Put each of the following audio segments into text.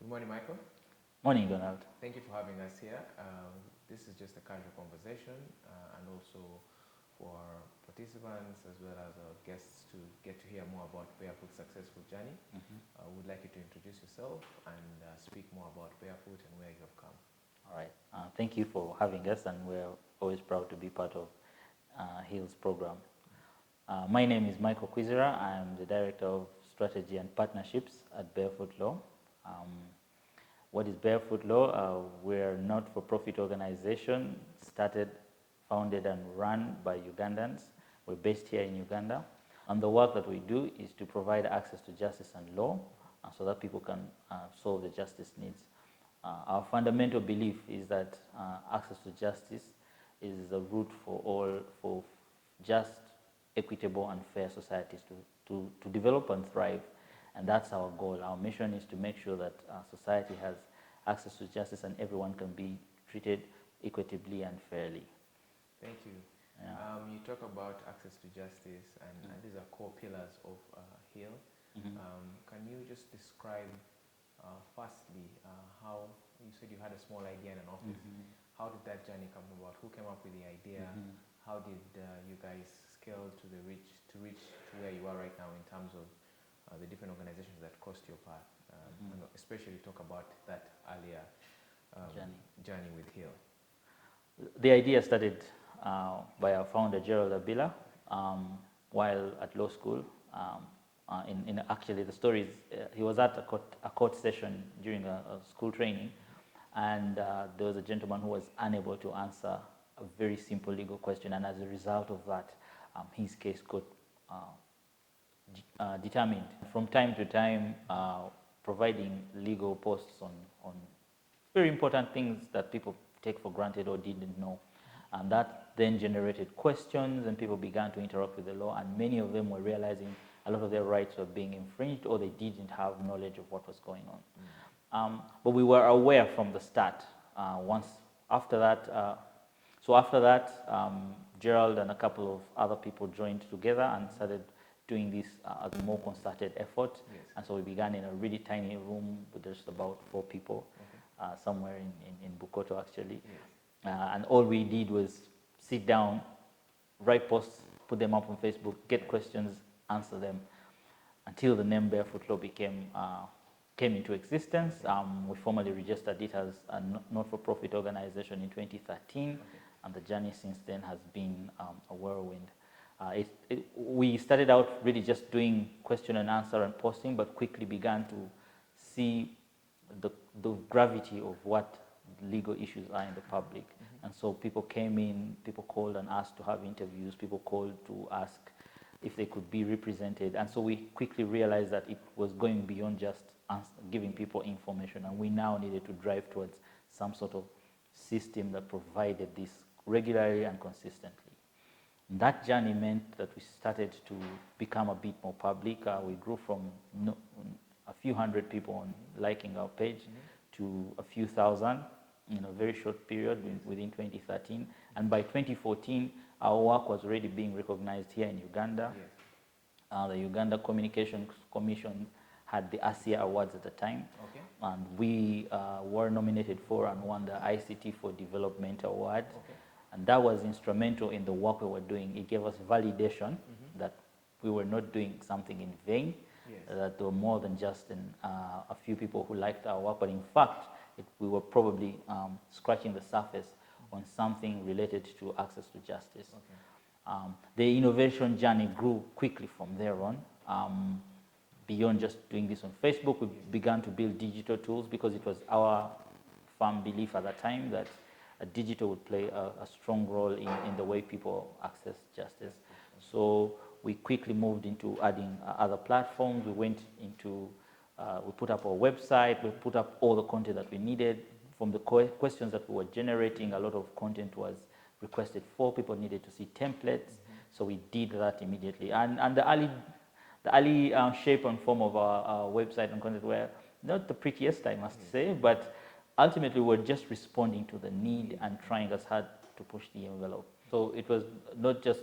Good morning, Michael. Morning, Donald. Thank you for having us here. This is just a casual conversation and also for our participants as well as our guests to get to hear more about Barefoot's successful journey. I would like you to introduce yourself and speak more about Barefoot and where you have come. All right. Thank you for having us, and we're always proud to be part of Hiil's program. My name is Michael Kwizera. I'm the Director of Strategy and Partnerships at BarefootLaw. What is BarefootLaw? We're a not-for-profit organization founded and run by Ugandans. We're based here in Uganda. And the work that we do is to provide access to justice and law so that people can solve the justice needs. Our fundamental belief is that access to justice is the route for just, equitable and fair societies to develop and thrive. And that's our goal. Our mission is to make sure that society has access to justice and everyone can be treated equitably and fairly. Thank you. Yeah. You talk about access to justice, and these are core pillars of Hiil. Can you just describe, firstly, how you said you had a small idea in an office? How did that journey come about? Who came up with the idea? How did you guys scale to reach to where you are right now in terms of the different organizations that crossed your path, and especially talk about that earlier journey with Hiil? The idea started by our founder, Gerald Abila, while at law school. Actually, the story is he was at a court session during a school training, and there was a gentleman who was unable to answer a very simple legal question, and as a result of that, his case got determined. From time to time, providing legal posts on very important things that people take for granted or didn't know. And that then generated questions, and people began to interact with the law, and many of them were realizing a lot of their rights were being infringed, or they didn't have knowledge of what was going on. But we were aware from the start. After that, Gerald and a couple of other people joined together and started doing this as a more concerted effort. Yes. And so we began in a really tiny room with just about 4 people, somewhere in Bukoto, actually. Yes. And all we did was sit down, write posts, put them up on Facebook, get questions, answer them, until the name BarefootLaw came into existence. We formally registered it as a not-for-profit organization in 2013, and the journey since then has been a whirlwind. We started out really just doing question and answer and posting, but quickly began to see the gravity of what legal issues are in the public. And so people came in, people called and asked to have interviews, people called to ask if they could be represented. And so we quickly realized that it was going beyond just giving people information, and we now needed to drive towards some sort of system that provided this regularly and consistently. And that journey meant that we started to become a bit more public. We grew from a few hundred people liking our page to a few thousand in a very short period within 2013. And by 2014, our work was already being recognized here in Uganda. Yes. The Uganda Communications Commission had the ASIA Awards at the time. Okay. And we were nominated for and won the ICT for Development Award. Okay. And that was instrumental in the work we were doing. It gave us validation that we were not doing something in vain, that there were more than just a few people who liked our work, but in fact, we were probably scratching the surface on something related to access to justice. Okay. The innovation journey grew quickly from there on. Beyond just doing this on Facebook, we began to build digital tools because it was our firm belief at that time that digital would play a strong role in the way people access justice. So we quickly moved into adding other platforms. We went into, we put up our website, we put up all the content that we needed. From the questions that we were generating, a lot of content was requested for. People needed to see templates, so we did that immediately. And the early shape and form of our website and content were not the prettiest, I must say, but ultimately we're just responding to the need and trying as hard to push the envelope. So it was not just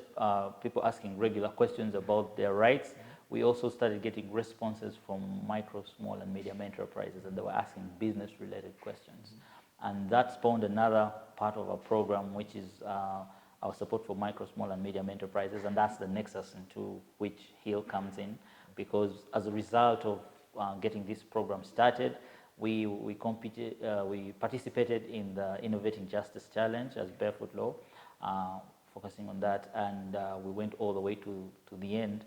people asking regular questions about their rights, we also started getting responses from micro, small, and medium enterprises, and they were asking business-related questions. And that spawned another part of our program, which is our support for micro, small, and medium enterprises, and that's the nexus into which Hiil comes in, because as a result of getting this program started, we participated in the Innovating Justice Challenge as BarefootLaw, focusing on that, and we went all the way to the end,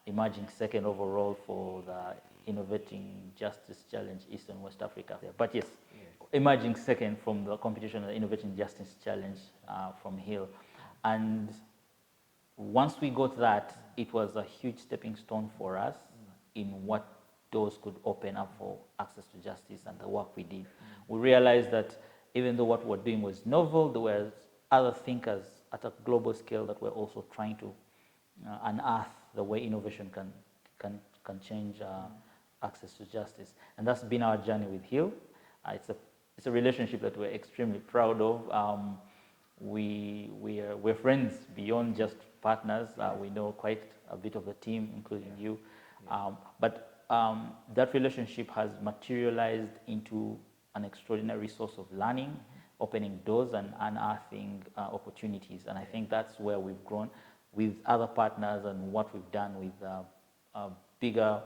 emerging second overall for the Innovating Justice Challenge East and West Africa. But yes, emerging second from the competition of the Innovating Justice Challenge from Hiil. And once we got that, it was a huge stepping stone for us in what doors could open up for access to justice and the work we did. We realized that even though what we were doing was novel, there were other thinkers at a global scale that were also trying to unearth the way innovation can change access to justice. And that's been our journey with Hiil. It's a relationship that we're extremely proud of. We're friends beyond just partners. We know quite a bit of the team, including you. But that relationship has materialized into an extraordinary source of learning, opening doors and unearthing opportunities. And I think that's where we've grown with other partners and what we've done with bigger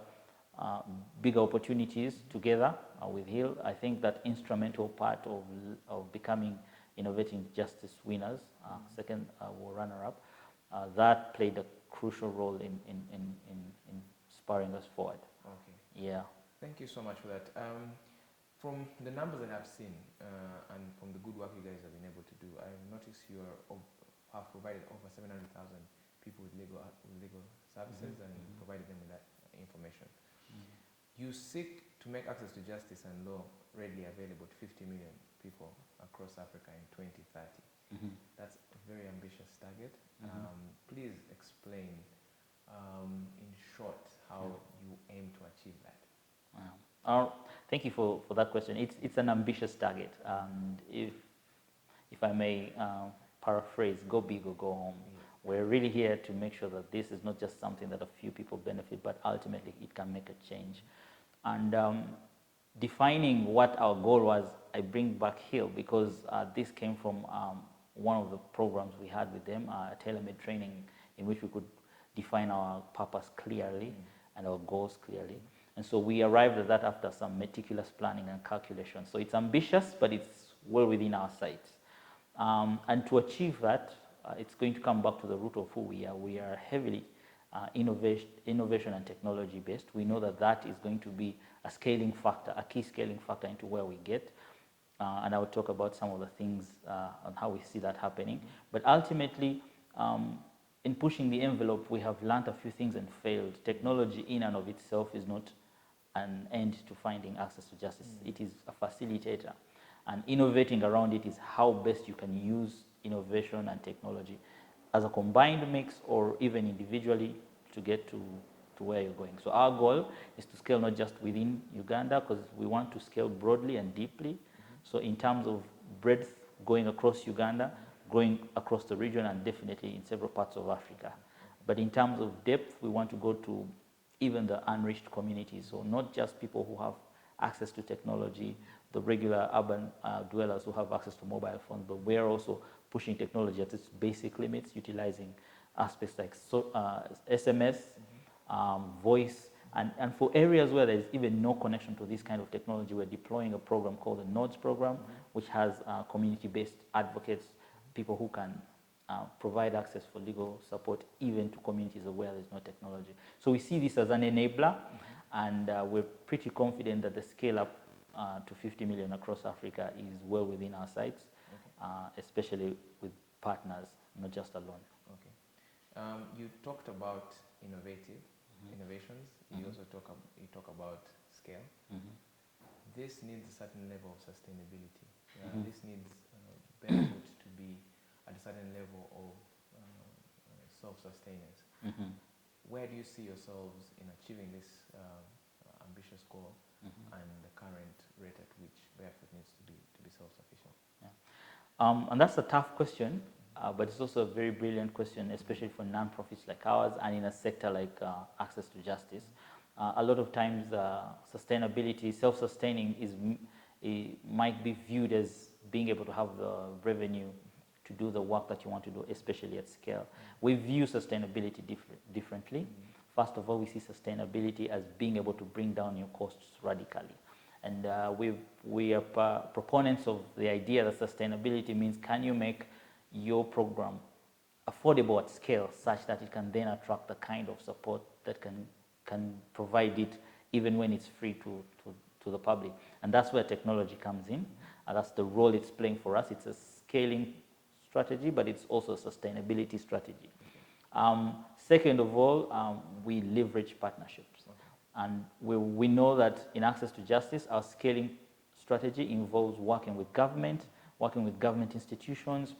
opportunities together with Hiil. I think that instrumental part of becoming Innovating Justice winners, second runner-up, that played a crucial role in spurring us forward. Okay. Yeah. Thank you so much for that. From the numbers that I've seen and from the good work you guys have been able to do, I've noticed you have provided over 700,000 people with legal services and provided them with that information. You seek to make access to justice and law readily available to 50 million people across Africa in 2030. That's a very ambitious target. Please explain in short how you aim to achieve that. Thank you for that question. It's an ambitious target, and if I may paraphrase, go big or go home. We're really here to make sure that this is not just something that a few people benefit, but ultimately it can make a change. And defining what our goal was, I bring back Hiil because this came from one of the programs we had with them, a tailor-made training in which we could define our purpose clearly and our goals clearly. And so we arrived at that after some meticulous planning and calculation. So it's ambitious, but it's well within our sights. And to achieve that, it's going to come back to the root of who we are. We are heavily innovation and technology based. We know that that is going to be a scaling factor, a key scaling factor into where we get. And I will talk about some of the things on how we see that happening. But ultimately, in pushing the envelope, we have learned a few things and failed. Technology in and of itself is not an end to finding access to justice. It is a facilitator. And innovating around it is how best you can use innovation and technology as a combined mix or even individually to get to where you're going. So our goal is to scale not just within Uganda, because we want to scale broadly and deeply. So in terms of breadth, going across Uganda, going across the region, and definitely in several parts of Africa. But in terms of depth, we want to go to even the unreached communities. So not just people who have access to technology, the regular urban dwellers who have access to mobile phones, but we're also pushing technology at its basic limits, utilizing aspects like SMS, voice, and for areas where there's even no connection to this kind of technology, we're deploying a program called the NODES program, which has community-based advocates, people who can provide access for legal support even to communities where there's no technology. So we see this as an enabler, and we're pretty confident that the scale up to 50 million across Africa is well within our sights, especially with partners, not just alone. Okay. You talked about innovations. You also talk about scale. This needs a certain level of sustainability. This needs Barefoot to be at a certain level of self-sustenance. Where do you see yourselves in achieving this ambitious goal and the current rate at which Barefoot needs to be self-sufficient? And that's a tough question but it's also a very brilliant question, especially for non-profits like ours and in a sector like access to justice. A lot of times sustainability, self-sustaining it might be viewed as being able to have the revenue to do the work that you want to do, especially at scale. We view sustainability differently. First of all, we see sustainability as being able to bring down your costs radically. And we are proponents of the idea that sustainability means, can you make your program affordable at scale such that it can then attract the kind of support that can provide it even when it's free to the public. And that's where technology comes in. And that's the role it's playing for us. It's a scaling strategy, but it's also a sustainability strategy. Second of all, we leverage partnerships. And we know that in access to justice, our scaling strategy involves working with government institutions,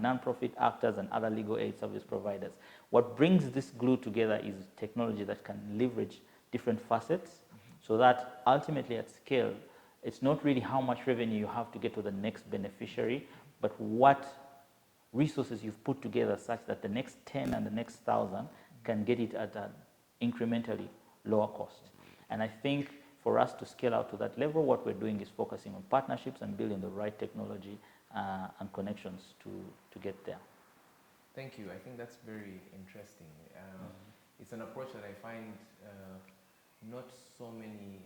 non-profit actors, and other legal aid service providers. What brings this glue together is technology that can leverage different facets, so that ultimately at scale, it's not really how much revenue you have to get to the next beneficiary, but what resources you've put together such that the next 10 and the next 1,000 can get it at an incrementally lower cost. And I think for us to scale out to that level, what we're doing is focusing on partnerships and building the right technology and connections to get there. Thank you. I think that's very interesting. It's an approach that I find not so many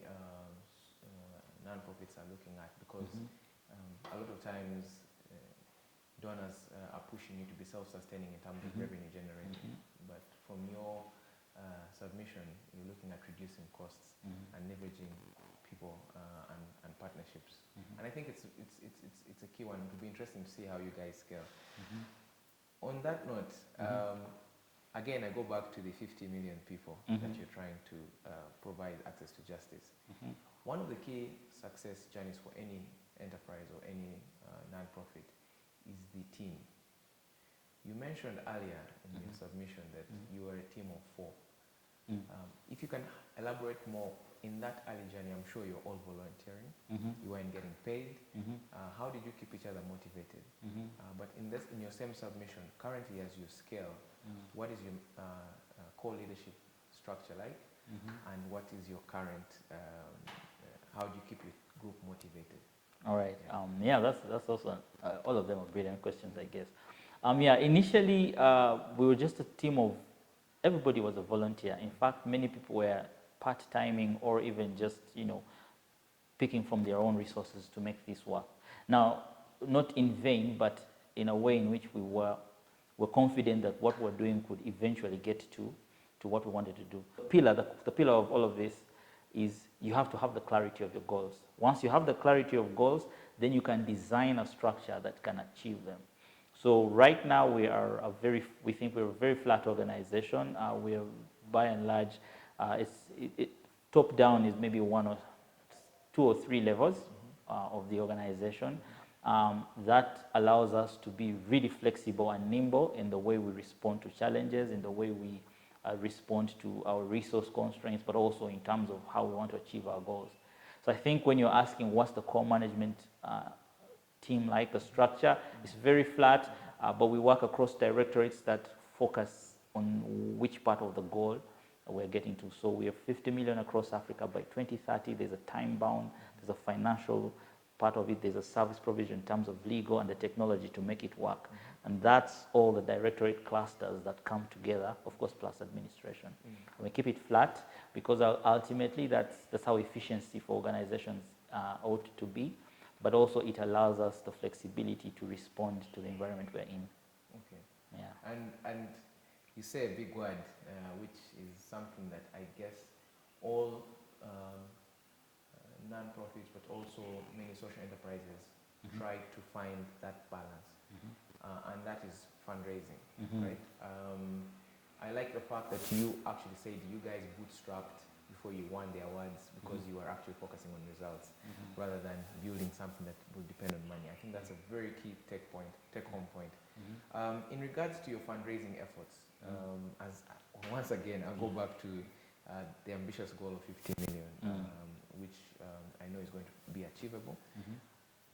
non-profits are looking at, because a lot of times donors are pushing you to be self-sustaining in terms of revenue generating. But from your submission, you're looking at reducing costs and leveraging people and partnerships. And I think it's a key one. It would be interesting to see how you guys scale. On that note, again, I go back to the 50 million people that you're trying to provide access to justice. One of the key success journeys for any enterprise or any non-profit is the team. You mentioned earlier in your submission that you were a team of 4. If you can elaborate more, in that early journey, I'm sure you're all volunteering, you weren't getting paid. How did you keep each other motivated? But in your same submission, currently as you scale, what is your core leadership structure like? And what is your current, how do you keep your group motivated? All right. Yeah, that's also, all of them are brilliant questions, I guess. Initially, we were just a team of, everybody was a volunteer. In fact, many people were part-timing or even just, picking from their own resources to make this work. Now, not in vain, but in a way in which we're confident that what we're doing could eventually get to what we wanted to do. The pillar of all of this is you have to have the clarity of your goals. Once you have the clarity of goals, then you can design a structure that can achieve them. So right now we think we're a very flat organization. We are, by and large, top down is maybe 1 or 2 or 3 levels of the organization. That allows us to be really flexible and nimble in the way we respond to challenges, in the way we respond to our resource constraints, but also in terms of how we want to achieve our goals. So I think when you're asking what's the core management team like, the structure, it's very flat, but we work across directorates that focus on which part of the goal we're getting to. So we have 50 million across Africa by 2030. There's a time bound, there's a financial part of it, there's a service provision in terms of legal and the technology to make it work. And that's all the directorate clusters that come together, of course, plus administration. And we keep it flat because ultimately that's how efficiency for organizations ought to be, but also it allows us the flexibility to respond to the environment we're in. Okay. Yeah. And you say a big word, which is something that I guess all non-profits, but also many social enterprises try to find that balance, and that is fundraising, right? I like the fact that you actually said you guys bootstrapped before you won the awards because you were actually focusing on results rather than building something that will depend on money. I think that's a very key take-home point. In regards to your fundraising efforts, once again, I'll go back to the ambitious goal of 50 million, which I know is going to be achievable.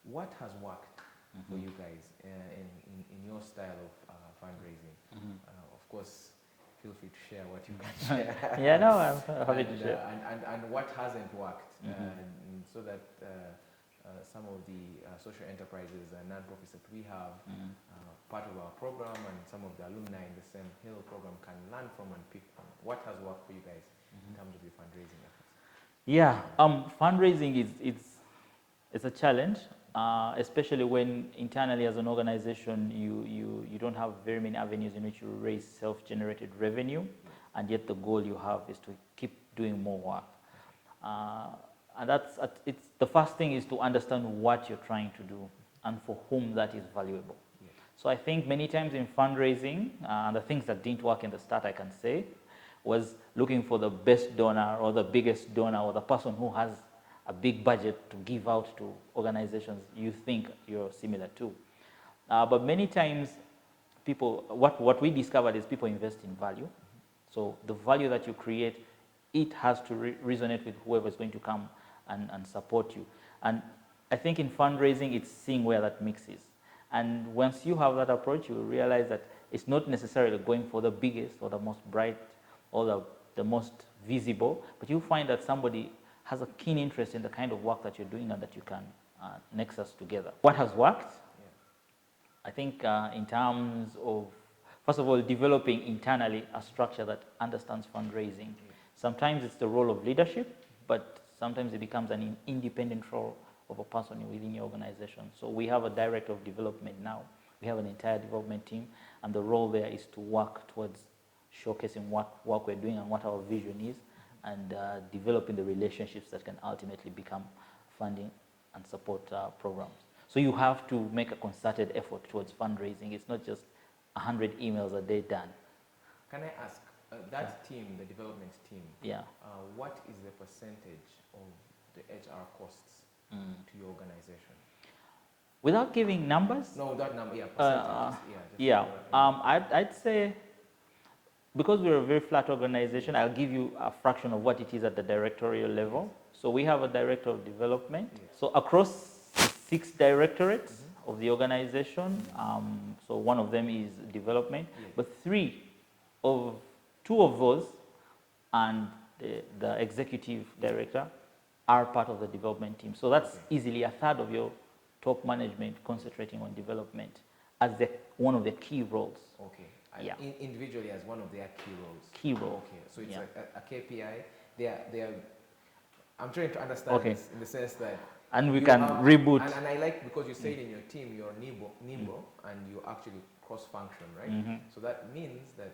What has worked for you guys in your style of fundraising. Of course, feel free to share what you can share. Yeah, no, I'm happy to share. And what hasn't worked, so that some of the social enterprises and non-profits that we have part of our program and some of the alumni in the same Hiil program can learn from and pick from. What has worked for you guys in terms of your fundraising efforts? Yeah, fundraising it's a challenge, especially when internally as an organization you don't have very many avenues in which you raise self-generated revenue, and yet the goal you have is to keep doing more work. And it's the first thing is to understand what you're trying to do and for whom that is valuable. Yeah. So I think many times in fundraising, the things that didn't work in the start, I can say, was looking for the best donor or the biggest donor or the person who has a big budget to give out to organizations you think you're similar to. But many times people, what we discovered is people invest in value. So the value that you create, it has to resonate with whoever is going to come and support you. And I think in fundraising, it's seeing where that mix is. And once you have that approach, you will realize that it's not necessarily going for the biggest or the most bright or the most visible, but you find that somebody has a keen interest in the kind of work that you're doing and that you can nexus together. What has worked? Yeah. I think in terms of, first of all, developing internally a structure that understands fundraising. Yeah. Sometimes it's the role of leadership, but sometimes it becomes an independent role of a person within your organization. So we have a director of development now. We have an entire development team, and the role there is to work towards showcasing what work we're doing and what our vision is, and developing the relationships that can ultimately become funding and support programs. So you have to make a concerted effort towards fundraising. It's not just 100 emails a day done. Can I ask, that team, the development team, yeah. What is the percentage of the HR costs to your organization? Without giving numbers? No, that number, yeah, percentages. I'd say, because we're a very flat organization, I'll give you a fraction of what it is at the directorial level. So we have a director of development. So across 6 directorates of the organization, so one of them is development, but 2 of those and the executive director are part of the development team. So that's easily a third of your top management concentrating on development as one of the key roles. Okay. Yeah. Individually as one of their key roles. Key role. Okay. So it's a KPI. They are. I'm trying to understand this in the sense that. And we can reboot. And I like, because you said in your team you're nimble and you actually cross-function, right? So that means that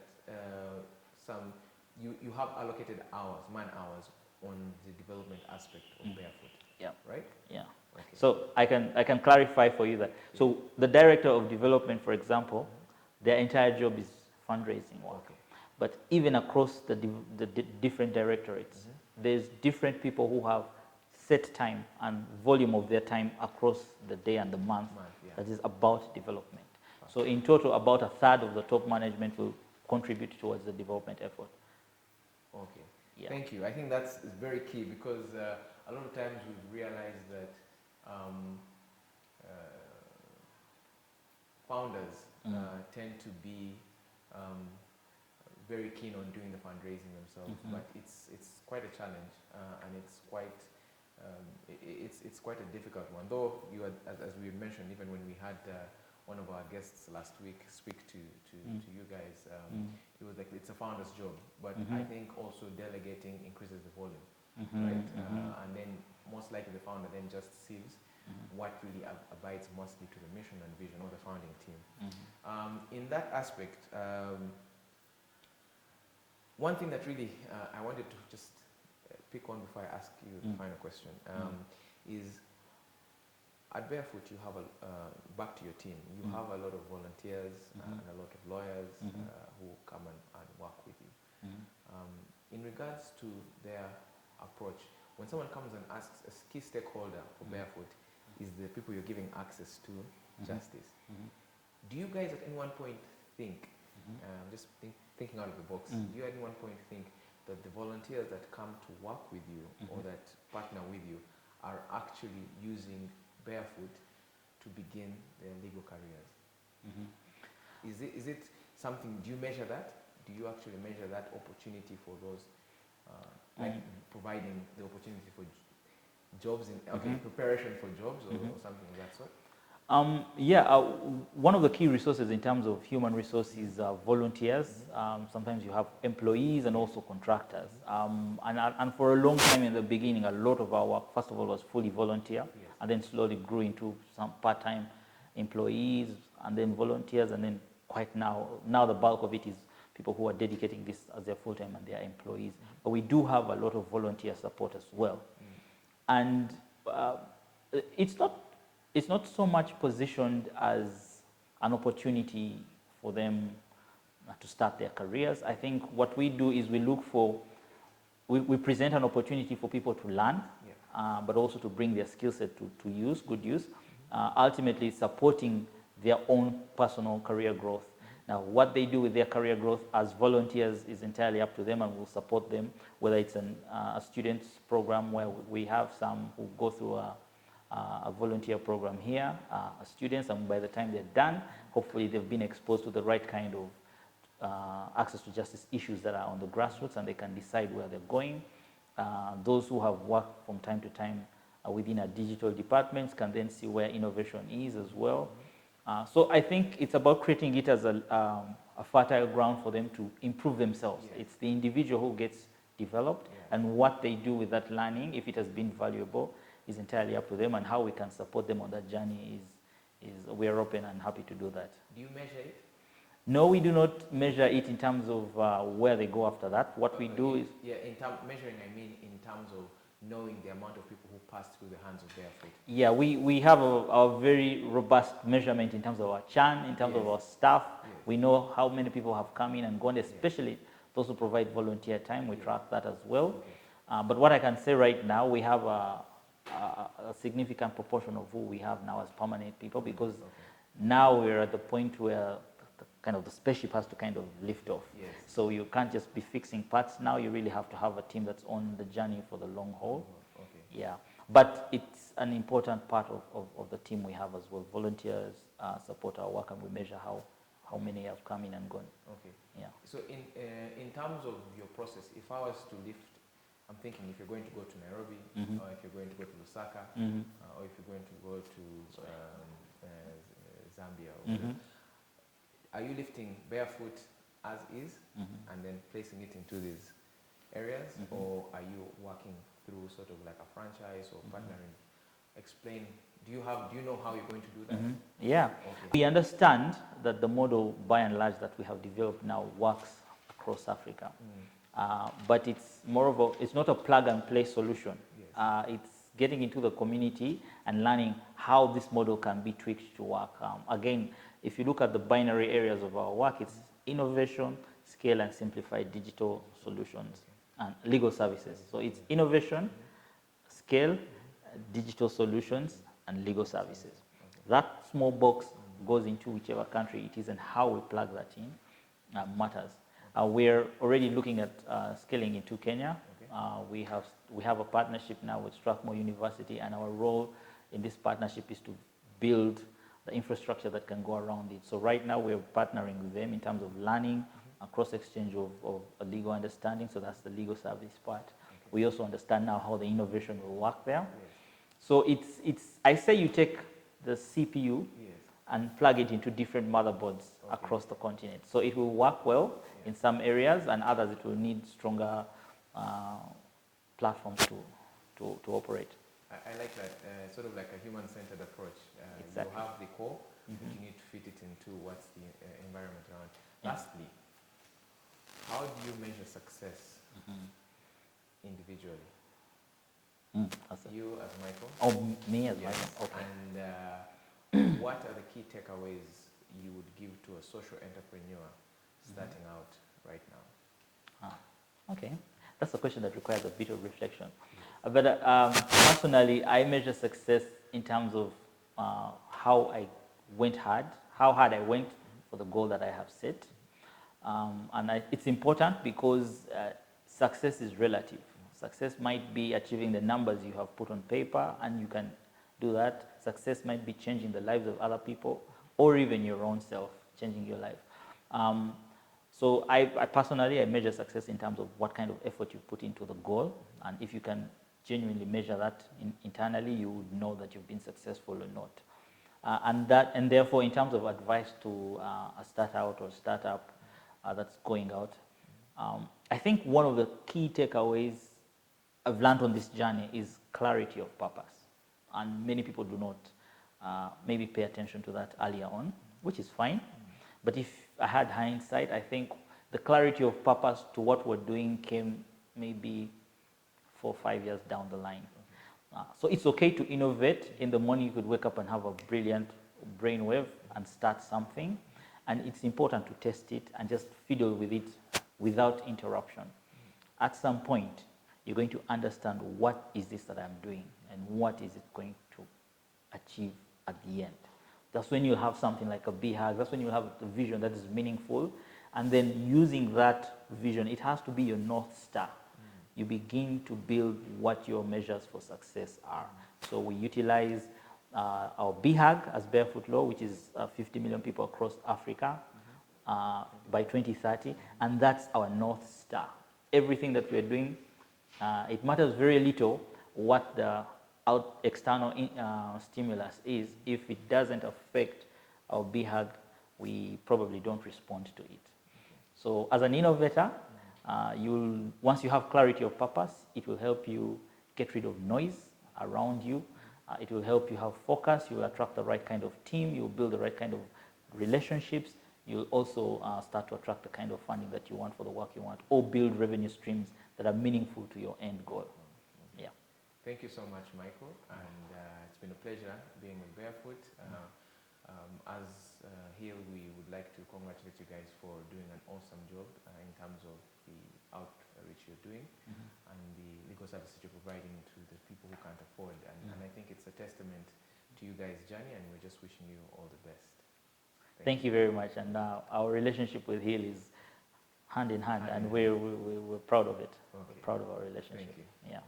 you have allocated hours, man hours, on the development aspect of Barefoot. Yeah. Right? Yeah. Okay. So I can clarify for you that. So the director of development, for example, their entire job is fundraising work. Okay. But even across the different directorates, there's different people who have set time and volume of their time across the day and the month that is about development. Okay. So in total, about a third of the top management will contribute towards the development effort. Okay. Yeah. Thank you. I think that's very key, because a lot of times we've realized that founders tend to be very keen on doing the fundraising themselves, but it's quite a challenge, and it's quite a difficult one. Though you had, as we mentioned, even when we had one of our guests last week speak to you guys, it was like it's a founder's job, but I think also delegating increases the volume, right? And then most likely the founder then just sees what really abides mostly to the mission and vision of the founding team. In that aspect, one thing that really I wanted to just pick on before I ask you the final question is, at Barefoot you have back to your team, you have a lot of volunteers and a lot of lawyers who come and work with you. In regards to their approach, when someone comes and asks, a key stakeholder for Barefoot is the people you're giving access to justice. Do you guys at any one point think, just thinking out of the box, do you at any one point think that the volunteers that come to work with you or that partner with you are actually using Barefoot to begin their legal careers? Mm-hmm. Is it something, do you measure that? Do you actually measure that opportunity for those, like providing the opportunity for jobs in, preparation for jobs or something of that sort? One of the key resources in terms of human resources are volunteers. Sometimes you have employees and also contractors. And for a long time in the beginning, a lot of our work, first of all, was fully volunteer, and then slowly grew into some part-time employees, and then volunteers, and then quite now the bulk of it is people who are dedicating this as their full-time and their employees. But we do have a lot of volunteer support as well. And it's not so much positioned as an opportunity for them to start their careers. I think what we do is we present an opportunity for people to learn, but also to bring their skill set to good use, ultimately supporting their own personal career growth. Now, what they do with their career growth as volunteers is entirely up to them, and we'll support them, whether it's a students program where we have some who go through a volunteer program here, students, and by the time they're done, hopefully they've been exposed to the right kind of access to justice issues that are on the grassroots, and they can decide where they're going. Those who have worked from time to time within our digital departments can then see where innovation is as well. So I think it's about creating it as a fertile ground for them to improve themselves. It's the individual who gets developed, and what they do with that learning, if it has been valuable, is entirely up to them, and how we can support them on that journey is we are open and happy to do that. Do you measure it? No, we do not measure it in terms of where they go after that. What we do is... Yeah, measuring, I mean in terms of knowing the amount of people who pass through the hands of Barefoot. Yeah, we have a very robust measurement in terms of our churn, in terms of our staff. We know how many people have come in and gone, especially those who provide volunteer time. We track that as well. But what I can say right now, we have a significant proportion of who we have now as permanent people, because now we're at the point where the spaceship has to kind of lift off. So you can't just be fixing parts now. You really have to have a team that's on the journey for the long haul. Yeah, but it's an important part of the team we have as well. Volunteers support our work, and we measure how many have come in and gone. Yeah. So in terms of your process, if I was to lift, I'm thinking if you're going to go to Nairobi, or if you're going to go to Lusaka, or if you're going to go to Zambia, or are you lifting Barefoot as is and then placing it into these areas, or are you working through sort of like a franchise or partnering? Explain. Do you know how you're going to do that? Yeah. We understand that the model, by and large, that we have developed now works across Africa, but it's it's not a plug and play solution. It's getting into the community and learning how this model can be tweaked to work. Again, if you look at the binary areas of our work, it's innovation, scale, and simplified digital solutions and legal services. So it's innovation, scale, digital solutions, and legal services. That small box goes into whichever country it is, and how we plug that in matters. We're already looking at scaling into Kenya. We have a partnership now with Strathmore University, and our role in this partnership is to build the infrastructure that can go around it. So right now we're partnering with them in terms of learning, cross-exchange of a legal understanding. So that's the legal service part. We also understand now how the innovation will work there. So I say you take the CPU and plug it into different motherboards across the continent. So it will work well in some areas, and others it will need stronger platforms to operate. I like that, sort of like a human-centered approach. Exactly. You have the core, but you need to fit it into what's the environment around. Lastly, how do you measure success individually? You as Michael? Oh, me as Michael? Okay. And what are the key takeaways you would give to a social entrepreneur starting out right now? Okay. That's a question that requires a bit of reflection. But personally, I measure success in terms of how hard I went for the goal that I have set. And it's important because success is relative. Success might be achieving the numbers you have put on paper, and do that. Success might be changing the lives of other people, or even your own self, changing your life. So I personally, I measure success in terms of what kind of effort you put into the goal. And if you can genuinely measure that internally, you would know that you've been successful or not. And therefore, in terms of advice to a start out or startup that's going out, I think one of the key takeaways I've learned on this journey is clarity of purpose. And many people do not maybe pay attention to that earlier on, which is fine. But if I had hindsight, I think the clarity of purpose to what we're doing came maybe 4 or 5 years down the line. So it's okay to innovate. In the morning, you could wake up and have a brilliant brainwave and start something. And it's important to test it and just fiddle with it without interruption. At some point, you're going to understand what is this that I'm doing and what is it going to achieve at the end. That's when you have something like a BHAG. That's when you have a vision that is meaningful. And then using that vision, it has to be your North Star. You begin to build what your measures for success are. So we utilize our BHAG as BarefootLaw, which is 50 million people across Africa by 2030. And that's our North Star. Everything that we're doing, it matters very little what the external stimulus is. If it doesn't affect our BHAG, we probably don't respond to it. So as an innovator, once you have clarity of purpose, it will help you get rid of noise around you. It will help you have focus. You will attract the right kind of team. You will build the right kind of relationships. You'll also start to attract the kind of funding that you want for the work you want, or build revenue streams that are meaningful to your end goal. Yeah. Thank you so much, Michael, and it's been a pleasure being with Barefoot. As Hiil, we would like to congratulate you guys for doing an awesome job in terms of the outreach you're doing and the legal services you're providing to the people who can't afford. And I think it's a testament to you guys' journey, and we're just wishing you all the best. Thank you very much. And our relationship with Hiil is hand in hand, and we're proud of it. Okay. We're proud of our relationship. Thank you. Yeah.